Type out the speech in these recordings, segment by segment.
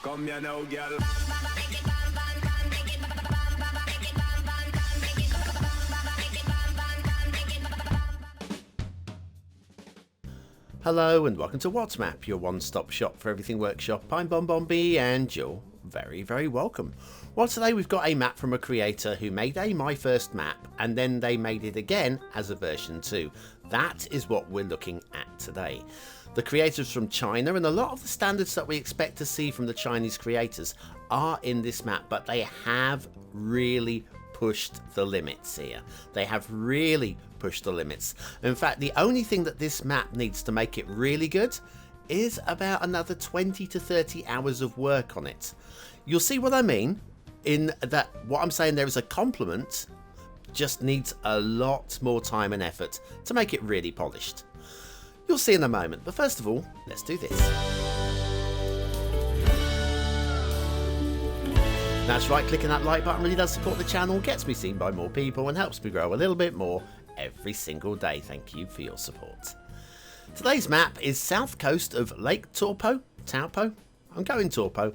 Come here now, girl. Hello and welcome to WhatsMap, your one-stop shop for everything workshop. I'm BonBonB and you're very, very welcome. Well, today we've got a map from a creator who made a My First map and then they made it again as a version 2. That is what we're looking at today. The creators from China, and a lot of the standards that we expect to see from the Chinese creators are in this map, but they have really pushed the limits here. They have really pushed the limits. In fact, the only thing that this map needs to make it really good is about another 20 to 30 hours of work on it. You'll see what I mean in that what I'm saying there is a compliment, just needs a lot more time and effort to make it really polished. You'll see in a moment, but first of all, let's do this. That's right, clicking that like button really does support the channel, gets me seen by more people and helps me grow a little bit more every single day. Thank you for your support. Today's map is south coast of Lake Taupo. I'm going Taupo.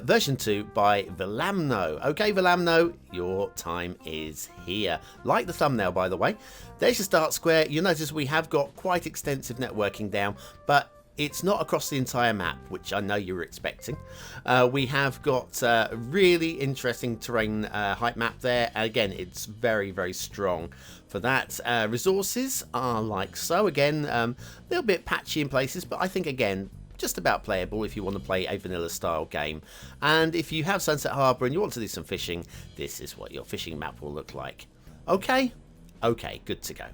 Version 2 by vilamno. Okay, vilamno, your time is here. Like the thumbnail, by the way. There's your start square. You'll notice we have got quite extensive networking down, but it's not across the entire map, which I know you were expecting. We have got a really interesting terrain height map there. Again, it's very, very strong for that. Resources are like so. Again, a little bit patchy in places, but I think, again, just about playable if you want to play a vanilla style game. And if you have Sunset Harbour and you want to do some fishing, this is what your fishing map will look like. Okay? Okay, good to go.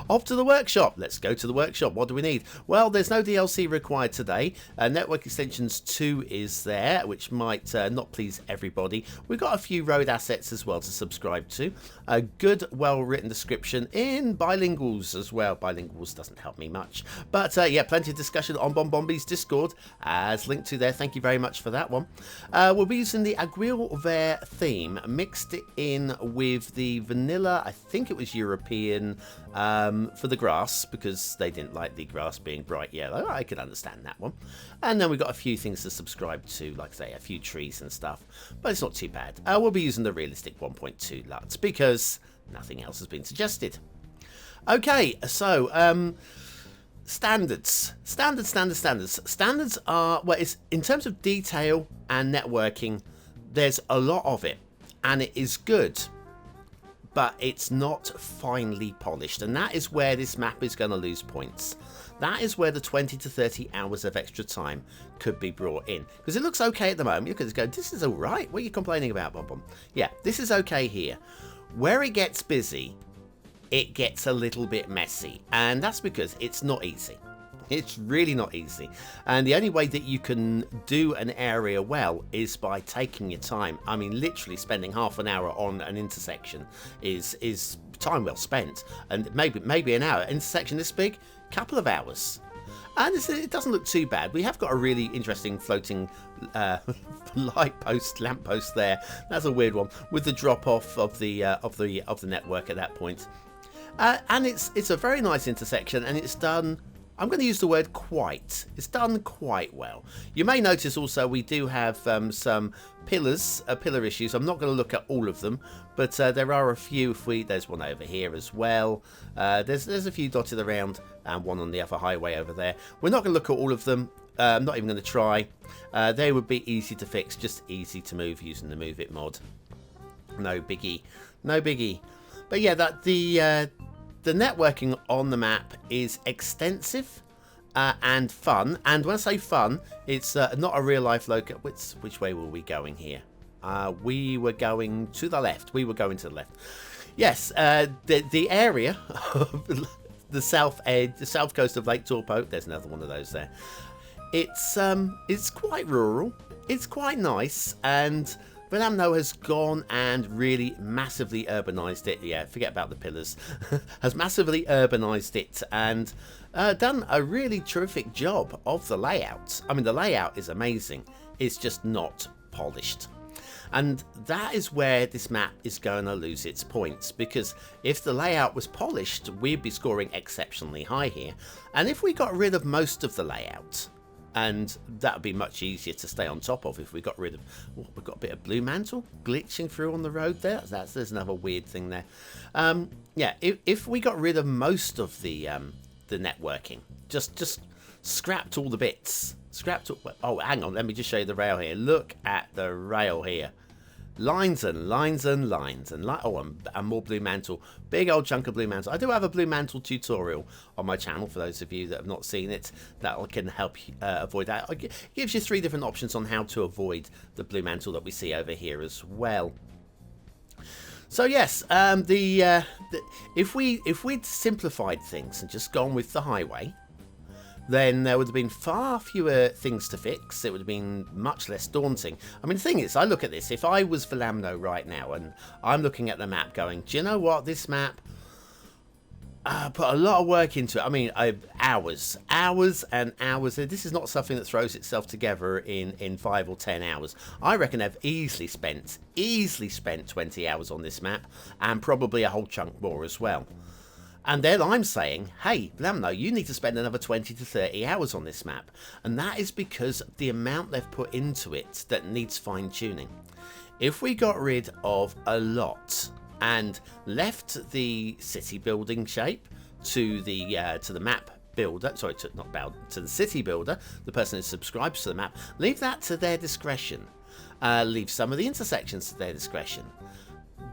Off to the workshop. Let's go to the workshop. What do we need? Well, there's no DLC required today. Network Extensions 2 is there, which might not please everybody. We've got a few road assets as well to subscribe to. A good, well-written description in bilinguals as well. Bilinguals doesn't help me much. But yeah, plenty of discussion on BonBonB's Discord, as linked to there. Thank you very much for that one. We'll be using the Aguil Vert theme, mixed it in with the vanilla, I think it was European, for the grass, because they didn't like the grass being bright yellow. I could understand that one. And then we've got a few things to subscribe to, like I say, a few trees and stuff, but it's not too bad. We'll be using the realistic 1.2 LUTs because nothing else has been suggested. Okay, so standards are, well, it's in terms of detail and networking, there's a lot of it and it is good, but it's not finely polished, and that is where this map is going to lose points. That is where the 20 to 30 hours of extra time could be brought in, because it looks okay at the moment. You could just go, this is all right. What are you complaining about, BonBon? Yeah, this is okay here. Where it gets busy, it gets a little bit messy, and that's because it's not easy. It's really not easy, and the only way that you can do an area well is by taking your time. I mean, literally spending half an hour on an intersection is time well spent, and maybe an hour. Intersection this big, couple of hours, and it doesn't look too bad. We have got a really interesting floating lamp post there. That's a weird one with the drop off of the network at that point, and it's a very nice intersection, and it's done. I'm going to use the word quite. It's done quite well. You may notice also we do have some pillar issues. I'm not going to look at all of them, but there are a few. There's one over here as well. There's a few dotted around, and one on the other highway over there. We're not going to look at all of them. I'm not even going to try. They would be easy to fix, just easy to move using the Move It mod. No biggie, no biggie. But yeah, the networking on the map is extensive and fun. And when I say fun, it's not a real life local. Which way were we going here? We were going to the left. We were going to the left. Yes, the area of the south edge, the south coast of Lake Taupo. There's another one of those there. It's quite rural. It's quite nice, and vilamno has gone and really massively urbanized it. Yeah, forget about the pillars. Has massively urbanized it and done a really terrific job of the layout. I mean, the layout is amazing. It's just not polished. And that is where this map is going to lose its points, because if the layout was polished, we'd be scoring exceptionally high here. And if we got rid of most of the layout, And that would be much easier to stay on top of if we got rid of... Oh, we've got a bit of blue mantle glitching through on the road there. There's another weird thing there. Yeah, if we got rid of most of the networking, just scrapped all the bits. Scrapped all... Oh, hang on. Let me just show you the rail here. Look at the rail here. Lines and lines and lines and and more blue mantle. Big old chunk of blue mantle. I do have a blue mantle tutorial on my channel for those of you that have not seen it. That can help you avoid that. It gives you 3 different options on how to avoid the blue mantle that we see over here as well. So yes, if we'd simplified things and just gone with the highway, then there would have been far fewer things to fix. It would have been much less daunting. I mean, the thing is, I look at this. If I was vilamno right now and I'm looking at the map going, do you know what? This map, put a lot of work into it. I mean, hours and hours. This is not something that throws itself together in 5 or 10 hours. I reckon I've easily spent 20 hours on this map, and probably a whole chunk more as well. And then I'm saying, hey, vilamno, you need to spend another 20 to 30 hours on this map. And that is because of the amount they've put into it that needs fine-tuning. If we got rid of a lot and left the city building shape to the map builder, sorry, to the city builder, the person who subscribes to the map, leave that to their discretion. Leave some of the intersections to their discretion.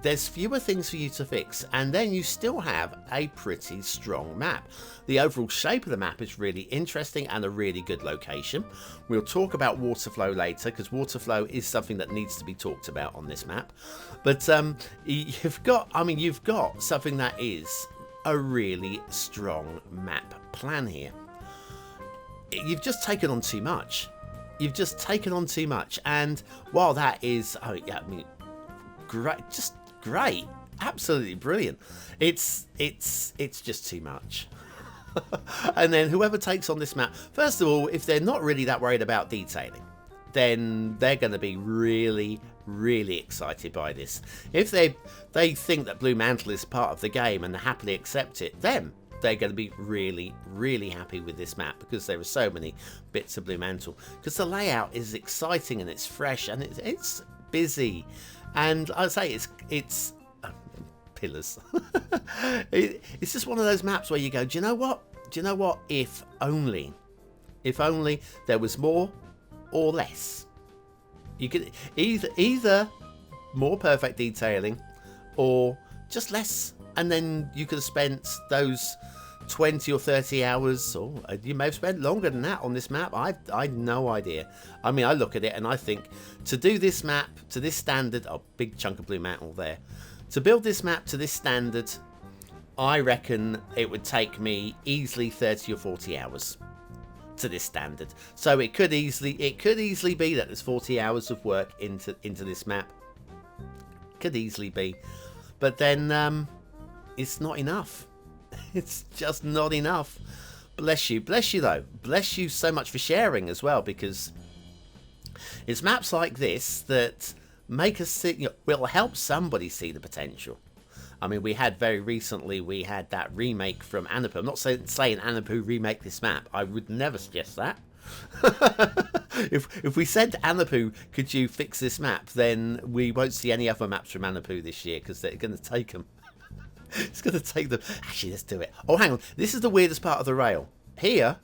There's fewer things for you to fix, and then you still have a pretty strong map. The overall shape of the map is really interesting and a really good location. We'll talk about water flow later, because water flow is something that needs to be talked about on this map. But you've got something that is a really strong map plan here. You've just taken on too much. And while that is, great, just great, absolutely brilliant, it's just too much. And then whoever takes on this map, first of all, if they're not really that worried about detailing, then they're going to be really excited by this. If they think that blue mantle is part of the game and happily accept it, then they're going to be really happy with this map, because there are so many bits of blue mantle, because the layout is exciting and it's fresh and it's busy. And I'd say it's pillars. It's just one of those maps where you go, do you know what? If only there was more or less. You could either more perfect detailing or just less, and then you could have spent those 20 or 30 hours, or you may have spent longer than that on this map. I've no idea. I mean, I look at it and I think, to do this map to this standard, big chunk of blue mantle there, to build this map to this standard, I reckon it would take me easily 30 or 40 hours to this standard. So it could easily be that there's 40 hours of work into this map. Could easily be, but then it's not enough. It's just not enough. Bless you though. Bless you so much for sharing as well, because it's maps like this that make us see, will help somebody see the potential. I mean, very recently we had that remake from Anapu. I'm not saying Anapu remake this map. I would never suggest that. If we said to Anapu, could you fix this map, then we won't see any other maps from Anapu this year, because they're going to take them. It's going to take them. Actually, let's do it. Oh, hang on. This is the weirdest part of the rail. Here,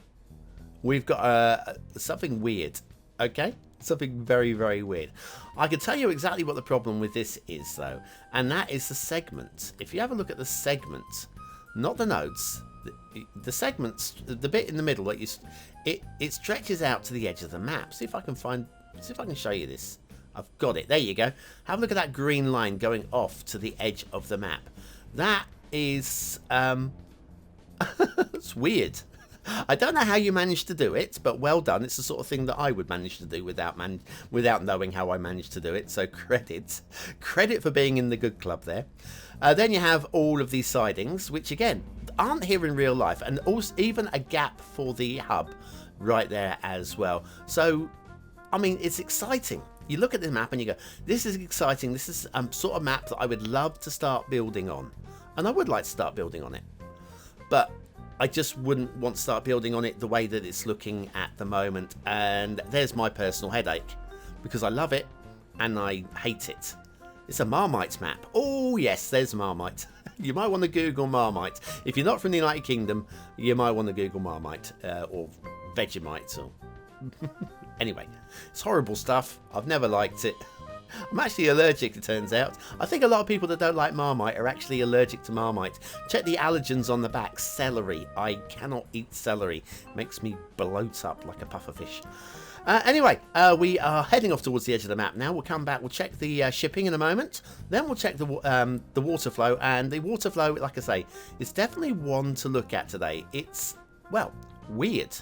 we've got something weird. Okay? Something very weird. I can tell you exactly what the problem with this is, though. And that is the segment. If you have a look at the segment, not the nodes, the segments, the bit in the middle, that it stretches out to the edge of the map. See if I can show you this. I've got it. There you go. Have a look at that green line going off to the edge of the map. That is it's weird. I don't know how you managed to do it, but well done. It's the sort of thing that I would manage to do without knowing how I managed to do it. So credit for being in the good club there. Then you have all of these sidings, which again aren't here in real life, and also even a gap for the hub right there as well. So I mean, it's exciting. You look at the map and you go, this is exciting. This is sort of map that I would love to start building on. And I would like to start building on it. But I just wouldn't want to start building on it the way that it's looking at the moment. And there's my personal headache, because I love it and I hate it. It's a Marmite map. Oh yes, there's Marmite. You might want to Google Marmite. If you're not from the United Kingdom, you might want to Google Marmite or Vegemite. Or anyway, it's horrible stuff. I've never liked it. I'm actually allergic, it turns out. I think a lot of people that don't like Marmite are actually allergic to Marmite. Check the allergens on the back. Celery. I cannot eat celery. It makes me bloat up like a pufferfish. Anyway, we are heading off towards the edge of the map now. We'll come back. We'll check the shipping in a moment. Then we'll check the water flow. And the water flow, like I say, is definitely one to look at today. It's, well, weird.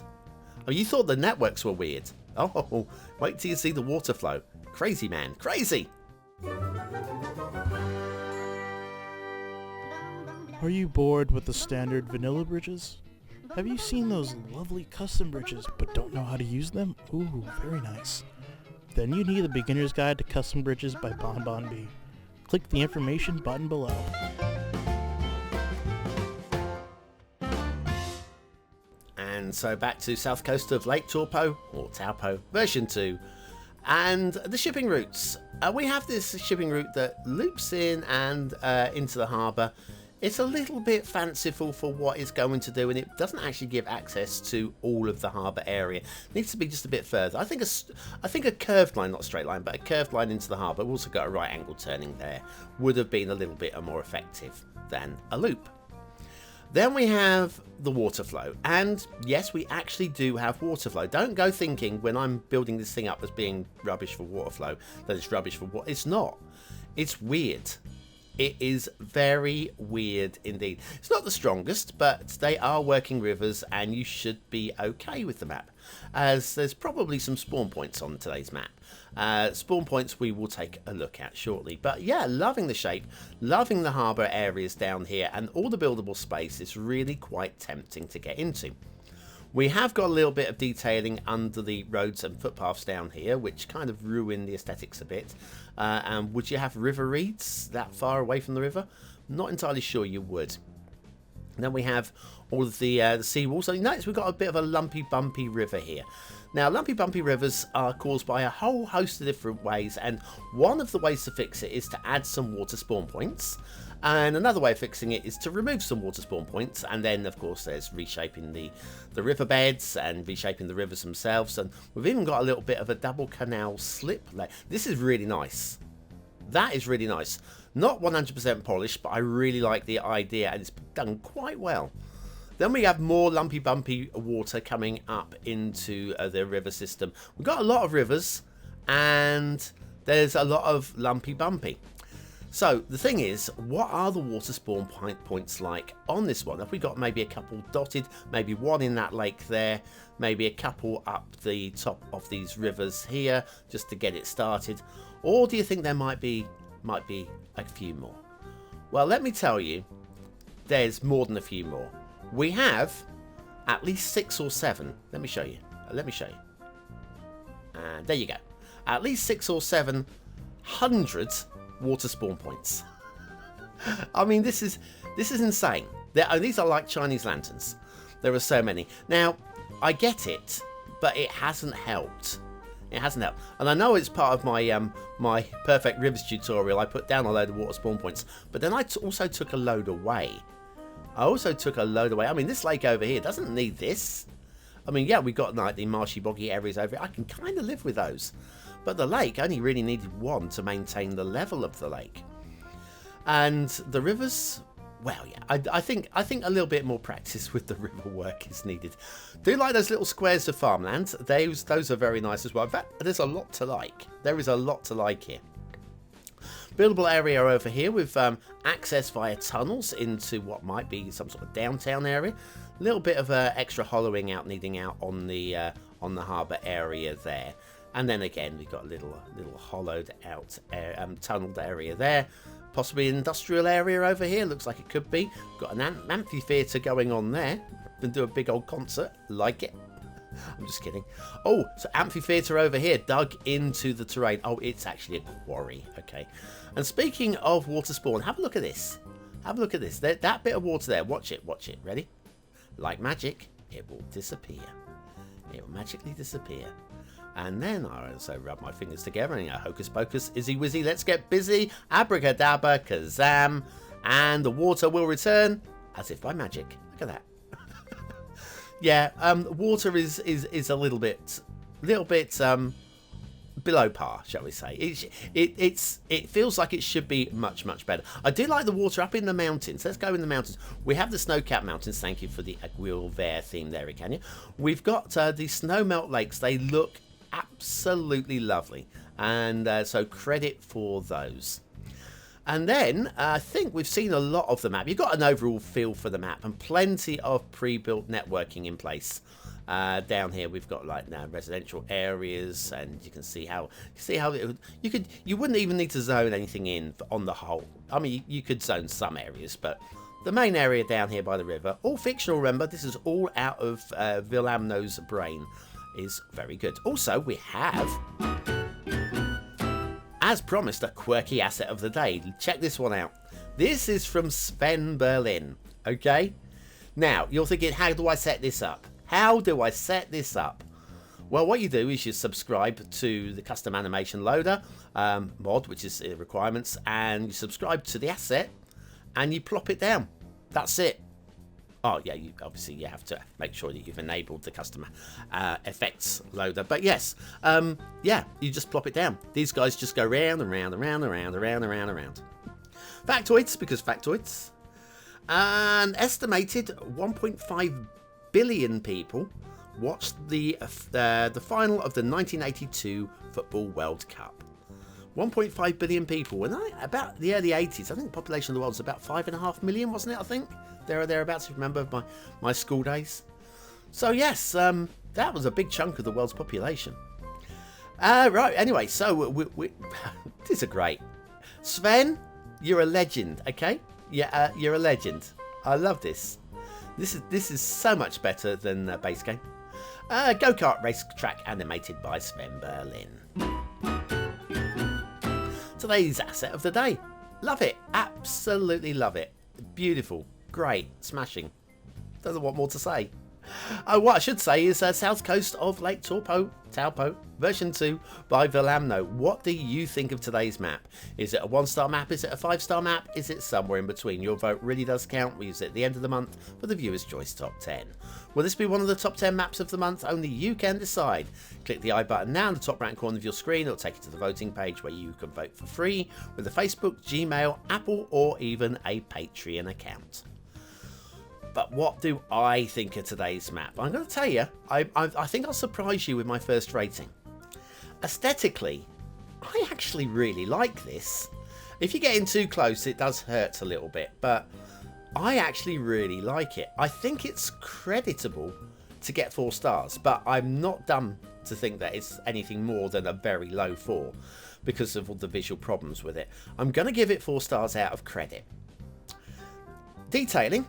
Oh, you thought the networks were weird. Oh, wait till you see the water flow. Crazy, man. Crazy. Are you bored with the standard vanilla bridges? Have you seen those lovely custom bridges but don't know how to use them? Ooh, very nice. Then you need a beginner's guide to custom bridges by BonBonB. Click the information button below. And so back to south coast of Lake Taupo, or Taupo, version 2. And the shipping routes. We have this shipping route that loops in and into the harbour. It's a little bit fanciful for what it's going to do, and it doesn't actually give access to all of the harbour area. It needs to be just a bit further. I think a curved line, not a straight line, but a curved line into the harbour. We've also got a right angle turning there. Would have been a little bit more effective than a loop. Then we have the water flow, and yes, we actually do have water flow. Don't go thinking when I'm building this thing up as being rubbish for water flow that it's rubbish for water. It's not. It's weird. It is very weird indeed. It's not the strongest, but they are working rivers and you should be okay with the map, as there's probably some spawn points on today's map. Spawn points we will take a look at shortly. But yeah, loving the shape, loving the harbour areas down here, and all the buildable space is really quite tempting to get into. We have got a little bit of detailing under the roads and footpaths down here, which kind of ruin the aesthetics a bit. And would you have river reeds that far away from the river? Not entirely sure you would. And then we have all of the seawalls. So you notice we've got a bit of a lumpy, bumpy river here. Now, lumpy, bumpy rivers are caused by a whole host of different ways, and one of the ways to fix it is to add some water spawn points. And another way of fixing it is to remove some water spawn points, and then of course there's reshaping the riverbeds and reshaping the rivers themselves. And we've even got a little bit of a double canal slip layer. This is really nice. That is really nice. Not 100% polished, but I really like the idea, and it's done quite well. Then we have more lumpy bumpy water coming up into the river system. We've got a lot of rivers, and there's a lot of lumpy bumpy. So the thing is, what are the water spawn points like on this one? Have we got maybe a couple dotted, maybe one in that lake there, maybe a couple up the top of these rivers here, just to get it started? Or do you think there might be a few more? Well, let me tell you, there's more than a few more. We have at least 6 or 7. Let me show you. And there you go. At least 6 or 7 hundreds water spawn points. I mean, this is insane. These are like Chinese lanterns. There are so many. Now, I get it, but it hasn't helped. It hasn't helped. And I know it's part of my my perfect rivers tutorial. I put down a load of water spawn points, but then I also took a load away. I mean, this lake over here doesn't need this. I mean, yeah, we've got like the marshy, boggy areas over here. I can kind of live with those. But the lake only really needed one to maintain the level of the lake. And the rivers, well, yeah, I think a little bit more practice with the river work is needed. Do like those little squares of farmland. Those are very nice as well. In fact, there's a lot to like. There is a lot to like here. Buildable area over here with access via tunnels into what might be some sort of downtown area. A little bit of extra hollowing out needing out on the harbour area there. And then again, we've got a little hollowed out tunneled area there. Possibly an industrial area over here. Looks like it could be. Got an amphitheatre going on there. Can do a big old concert. Like it. I'm just kidding. Oh, so amphitheatre over here, dug into the terrain. Oh, it's actually a quarry. Okay. And speaking of water spawn, have a look at this. Have a look at this. That bit of water there. Watch it. Ready? like magic, it will disappear. It will magically disappear. And then I also rub my fingers together and hocus pocus, izzy wizzy, let's get busy, abracadabra, kazam, and the water will return as if by magic. Look at that. Yeah, water is a little bit below par, shall we say. It feels like it should be much better. I do like the water up in the mountains. Let's go in the mountains. We have the snow-capped mountains. Thank you for the Aguil Vert theme there, Icania. We've got the snow melt lakes. They look absolutely lovely, and so credit for those. And then I think we've seen a lot of the map. You've got an overall feel for the map and plenty of pre-built networking in place. Down here we've got like now residential areas, and you can see how you wouldn't even need to zone anything in on the whole. I mean, you could zone some areas, but the main area down here by the river, all fictional, remember, this is all out of Vilamno's brain, is very good. Also, we have, as promised, a quirky asset of the day. Check this one out. This is from SvenBerlin. Okay, now you're thinking, how do I set this up? How do I set this up? Well, what you do is you subscribe to the custom animation loader mod, which is requirements, and you subscribe to the asset and you plop it down. That's it. Oh yeah, obviously you have to make sure that you've enabled the custom effects loader. But yes, yeah, you just plop it down. These guys just go round and round and round and round and round and round and round. Factoids, because factoids. An estimated 1.5 billion people watched the final of the 1982 Football World Cup. 1.5 billion people. When about the early 80s, I think the population of the world was about 5.5 million, wasn't it? I think there or thereabouts. If you remember my school days. So yes, that was a big chunk of the world's population. Right. Anyway, so these are great. Sven, you're a legend. Okay. Yeah, you're a legend. I love this. This is so much better than base game. Go-kart racetrack animated by SvenBerlin. Today's asset of the day. Love it. Absolutely love it. Beautiful. Great. Smashing. Don't know what more to say. What I should say is South Coast of Lake Taupo, version 2 by vilamno. What do you think of today's map? Is it a 1-star map? Is it a 5-star map? Is it somewhere in between? Your vote really does count. We use it at the end of the month for the Viewer's Choice Top 10. Will this be one of the top 10 maps of the month? Only you can decide. Click the I button now in the top right corner of your screen. It'll take you to the voting page where you can vote for free with a Facebook, Gmail, Apple, or even a Patreon account. But what do I think of today's map? I'm going to tell you, I think I'll surprise you with my first rating. Aesthetically, I actually really like this. If you get in too close, it does hurt a little bit, but I actually really like it. I think it's creditable to get 4 stars, but I'm not dumb to think that it's anything more than a very low 4 because of all the visual problems with it. I'm going to give it 4 stars out of credit. Detailing.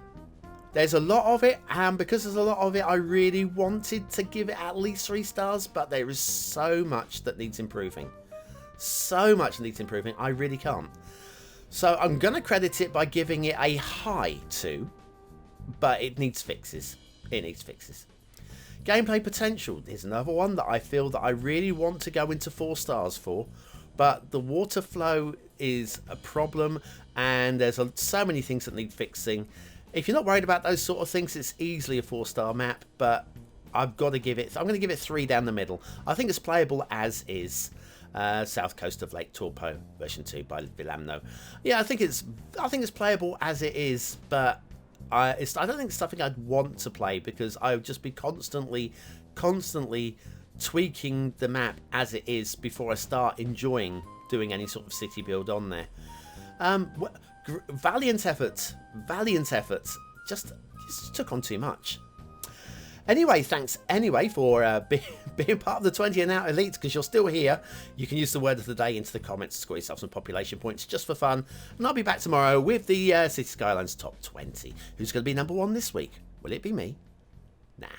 There's a lot of it, and because there's a lot of it, I really wanted to give it at least 3 stars, but there is so much that needs improving. So much needs improving, I really can't. So I'm going to credit it by giving it a high 2, but it needs fixes. It needs fixes. Gameplay potential is another one that I feel that I really want to go into 4 stars for, but the water flow is a problem, and there's so many things that need fixing. If you're not worried about those sort of things, it's easily a 4-star map, but I've got to give it, I'm going to give it 3 down the middle. I think it's playable as is. South Coast of Lake Taupo, version 2 by vilamno. Yeah, I think it's playable as it is, but I don't think it's something I'd want to play because I would just be constantly tweaking the map as it is before I start enjoying doing any sort of city build on there. Valiant efforts. Just took on too much. Anyway, thanks anyway for being part of the 20 and out elites, because you're still here. You can use the word of the day into the comments to score yourself some population points just for fun. And I'll be back tomorrow with the Cities Skylines top 20. Who's going to be number 1 this week? Will it be me? Nah.